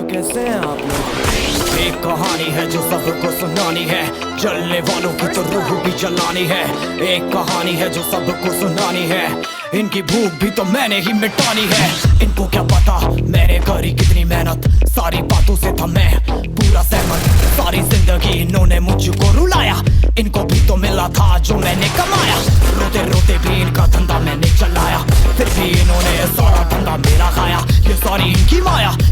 कैसे हैं आप लोग? एक कहानी है जो सबको सुनानी है, जलने वालों की तो रूह भी जलानी है। एक कहानी है जो सबको सुनानी है, इनकी भूख भी तो मैंने ही मिटानी है। इनको क्या पता मैंने करी कितनी मेहनत, सारी बातों से था मैं पूरा सहमत। सारी जिंदगी इन्होंने मुझको रुलाया, इनको भी तो मिला था जो मैंने कमाया। रोते रोते भी इनका धंधा मैंने चलाया, फिर भी इन्होंने सारा धंधा मेरा खाया। ये सारी इनकी माया।